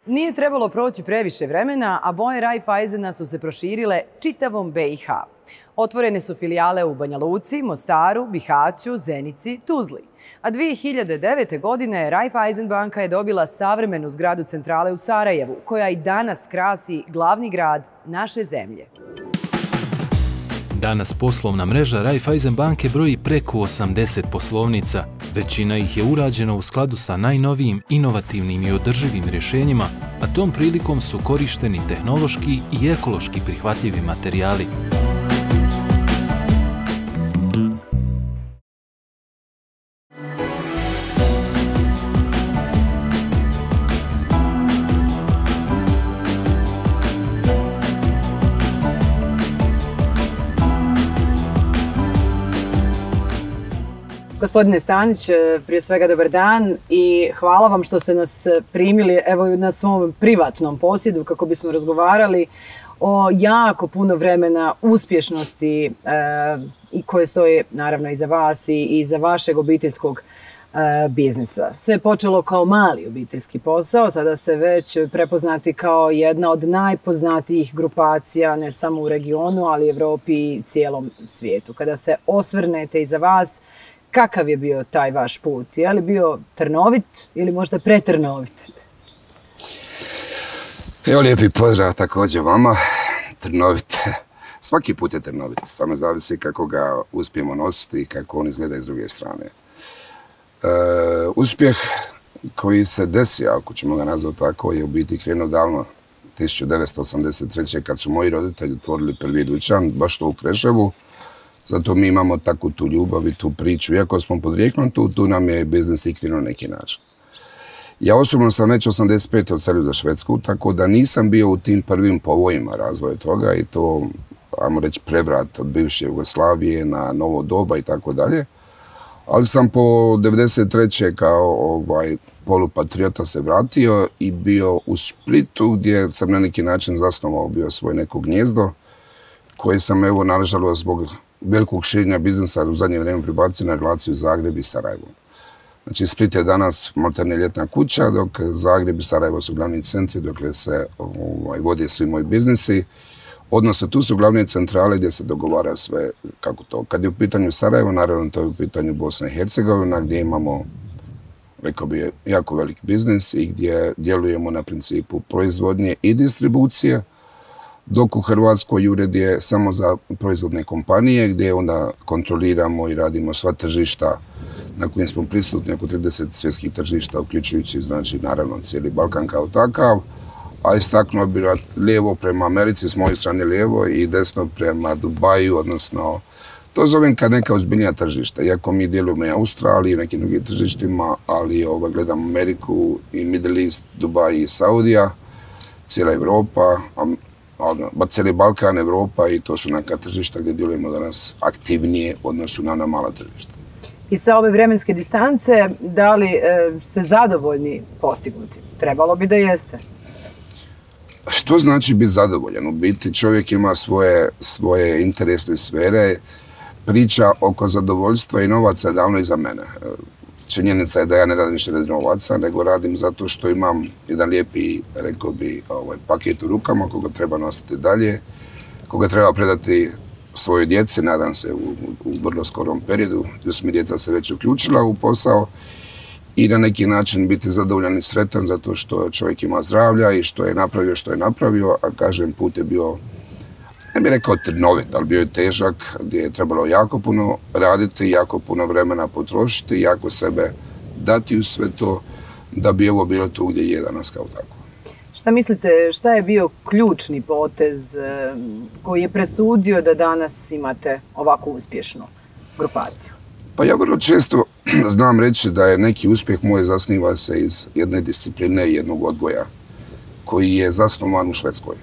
Nije trebalo proći previše vremena, a boje Raiffeisena su se proširile čitavom BiH. Otvorene su filijale u Banja Luci, Mostaru, Bihaću, Zenici, Tuzli. A 2009. godine Raiffeisen banka je dobila savremenu zgradu centrale u Sarajevu, koja i danas krasi glavni grad naše zemlje. Danas poslovna mreža Raiffeisen banke broji preko 80 poslovnica. Većina ih je urađena u skladu sa najnovijim, inovativnim i održivim rješenjima, a tom prilikom su korišteni tehnološki i ekološki prihvatljivi materijali. Gospodine Stanić, prije svega dobar dan i hvala vam što ste nas primili na svom privatnom posjedu kako bismo razgovarali o jako puno vremena uspješnosti i koje stoje naravno iza vas i iza vašeg obiteljskog biznisa. Sve je počelo kao mali obiteljski posao, sada ste već prepoznati kao jedna od najpoznatijih grupacija ne samo u regionu, ali i Evropi i cijelom svijetu. Kada se osvrnete iza vas, kakav je bio taj vaš put? Je li bio trnovit ili možda pretrnovit? Evo lijepi pozdrav također vama. Trnovit. Svaki put je trnovit. Samo zavisi kako ga uspijemo nositi i kako on izgleda iz druge strane. Uspjeh koji se desio, ako ćemo ga nazvati tako, je u biti krenuo davno 1983. kad su moji roditelji otvorili prvi dućan, baš to u Kreševu. Zato mi imamo takvu tu ljubav i tu priču. Iako smo podrijeklom tu nam je biznis i krenuo na neki način. Ja osobno sam već 85. odselio za Švedsku, tako da nisam bio u tim prvim povojima razvoja toga i to, ajmo reći, prevrat od bivše Jugoslavije na novo doba i tako dalje. Ali sam po 93. kao polupatriota se vratio i bio u Splitu gdje sam na neki način zasnovao bio svoje neko gnjezdo koje sam evo nažalost zbog velikog širenja biznisa u zadnje vrijeme prebacio na relaciju Zagreb i Sarajevo. Znači Split je danas maltene ljetna kuća, dok Zagreb i Sarajevo su glavni centri dokle se vode svi moji biznisi. Odnosno tu su glavne centrale gdje se dogovara sve kako to. Kad je u pitanju Sarajevo, naravno to je u pitanju Bosna i Hercegovina gdje imamo, rekao bi, jako velik biznis i gdje djelujemo na principu proizvodnje i distribucije, dok u Hrvatskoj ured je samo za proizvodne kompanije gdje onda kontroliramo i radimo sva tržišta na kojim smo prisutni, oko 30 svjetskih tržišta, uključujući znači naravno cijeli Balkan kao takav, a istaknuo bi lijevo prema Americi, s moje strane lijevo i desno prema Dubaju, odnosno to zovem kad neka ozbiljnija tržišta. Iako mi djelujemo i Australiji i nekim drugim tržištima, ali gledam Ameriku i Middle East, Dubaj i Saudija, cijela Evropa, cijeli Balkan, Evropa i to su neka tržišta gdje djelujemo danas aktivnije u odnosu na mala tržišta. I sa ove vremenske distance, da li ste zadovoljni postignuti? Trebalo bi da jeste. Što znači biti zadovoljan? U biti čovjek ima svoje interesne sfere, priča oko zadovoljstva i novaca je davno iza mene. Činjenica je da ja ne radim više radi novaca, nego radim zato što imam jedan lijepi, rekao bi, paket u rukama koga treba nositi dalje, koga treba predati svojoj djeci, nadam se u vrlo skorom periodu, gdje su mi djeca se već uključila u posao i na neki način biti zadovoljan i sretan zato što čovjek ima zdravlja i što je napravio, a kažem put je bio, ne bih rekao trnovit, ali bio je težak, gdje je trebalo jako puno raditi, jako puno vremena potrošiti, jako sebe dati u sve to, da bi ovo bilo tu gdje je danas kao tako. Šta mislite, šta je bio ključni potez koji je presudio da danas imate ovako uspješnu grupaciju? Pa ja vrlo često znam reći da je neki uspjeh moj zasniva se iz jedne discipline i jednog odgoja koji je zasnovan u Švedskoj.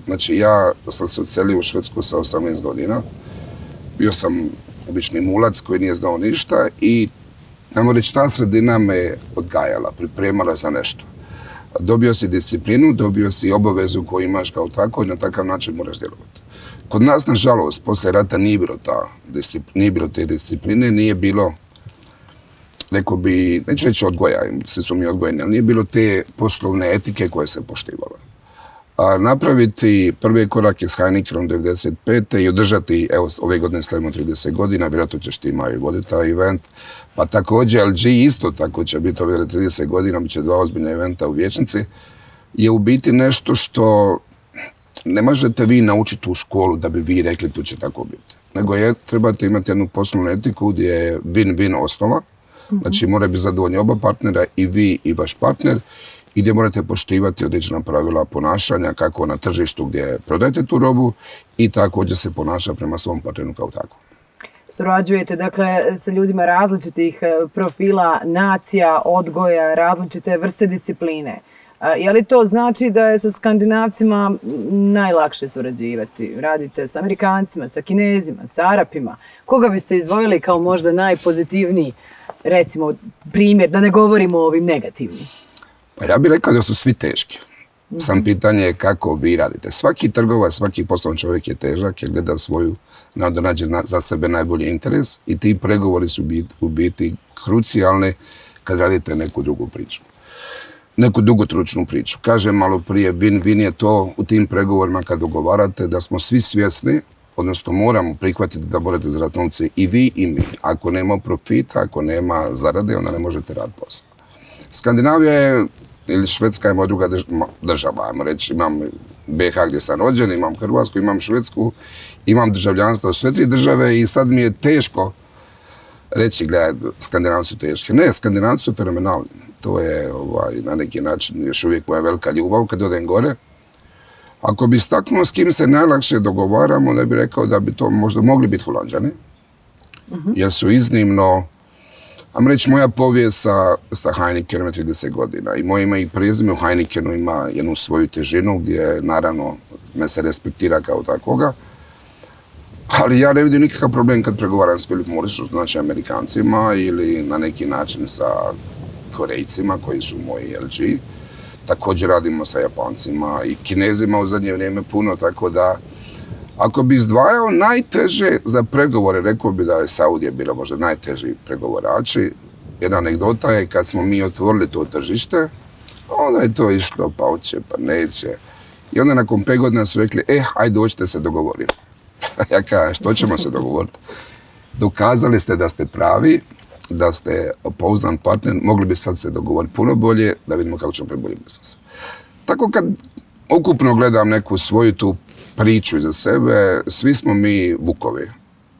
Znači ja sam se odselio u Švedsku sa 18 godina. Bio sam obični mulac koji nije znao ništa i ajmo reći ta sredina me odgajala, pripremala za nešto. Dobio si disciplinu, dobio si obavezu koju imaš kao tako i na takav način moraš djelovati. Kod nas, nažalost, poslije rata nije bilo te discipline, nije bilo rekao bi, neću reći odgoja, svi su mi odgojeni, ali nije bilo te poslovne etike koje se poštivala. A napraviti prvi korak je s Heinekenom 95. i održati, evo, ove godine slavimo 30 godina, vjerojatno ćeš ti Maju voditi taj event, pa također LG isto tako će biti ove 30 godina, bit će 2 ozbiljne eventa u Vijećnici, je u biti nešto što ne možete vi naučiti u školu da bi vi rekli tu će tako biti. Nego trebate imati jednu poslovnu etiku gdje je win-win osnova, znači moraju biti zadovoljni oba partnera, i vi i vaš partner, i gdje morate poštivati određena pravila ponašanja kako na tržištu gdje prodajete tu robu i također se ponaša prema svom partneru kao tako. Surađujete dakle sa ljudima različitih profila, nacija, odgoja, različite vrste discipline. Je li to znači da je sa Skandinavcima najlakše surađivati? Radite sa Amerikancima, sa Kinezima, sa Arapima? Koga biste izdvojili kao možda najpozitivniji, recimo, primjer, da ne govorimo o ovim negativnim? Pa ja bih rekao da su svi teški. Sam pitanje je kako vi radite. Svaki trgovac, svaki poslovan čovjek je težak jer gleda svoju, da nađe za sebe najbolji interes, i ti pregovori su u biti krucijalni kad radite neku drugu priču. Neku dugotručnu priču. Kažem malo prije, win-win je to u tim pregovorima kad dogovarate da smo svi svjesni, odnosno moramo prihvatiti da morate zaraditi novce i vi i mi. Ako nema profita, ako nema zarade, onda ne možete raditi posao. Skandinavija je, ili Švedska je moja druga država, ajmo reći, imam BiH gdje sam rođen, imam Hrvatsku, imam Švedsku, imam državljanstvo u sve 3 države i sad mi je teško reći, gledaj, Skandinavci su teški. Ne, Skandinavci su fenomenalni. To je na neki način još uvijek moja velika ljubav kad odem gore. Ako bi istaknuo s kim se najlakše dogovaramo, da bi rekao da bi to možda mogli biti Holanđani, jer su iznimno, ajmo reći, moja povijest sa Heinekenom 30 godina i moje ime i prezime u Heinekenu ima jednu svoju težinu gdje naravno me se respektira kao takvoga, ali ja ne vidim nikakav problem kad pregovaram s Philip Morrisom, znači Amerikancima, ili na neki način sa Korejcima koji su moji LG. Također radimo sa Japancima i Kinezima u zadnje vrijeme puno, tako da ako bi izdvajao najteže za pregovore, rekao bi da je Saudija bila možda najteži pregovorači. Jedna anegdota je kad smo mi otvorili to tržište, onda je to išlo pa hoće, pa neće. I onda nakon 5 godina su rekli, ajde dođite se dogovoriti. Ja kažem, što ćemo se dogovoriti? Dokazali ste da ste pravi, da ste pouzdan partner, mogli bi sad se dogovoriti puno bolje, da vidimo kako ćemo preboliti biznis. Tako kad ukupno gledam neku svoju tu priču iza sebe, svi smo mi vukovi.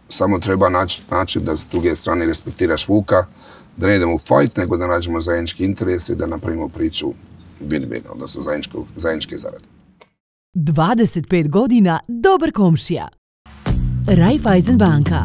Samo treba naći način da s druge strane respektiraš vuka, da ne idemo u fight, nego da nađemo zajednički interes i da napravimo priču win-win, odnosno zajedničke zarade. 25 godina dobar komšija. Raiffeisen banka.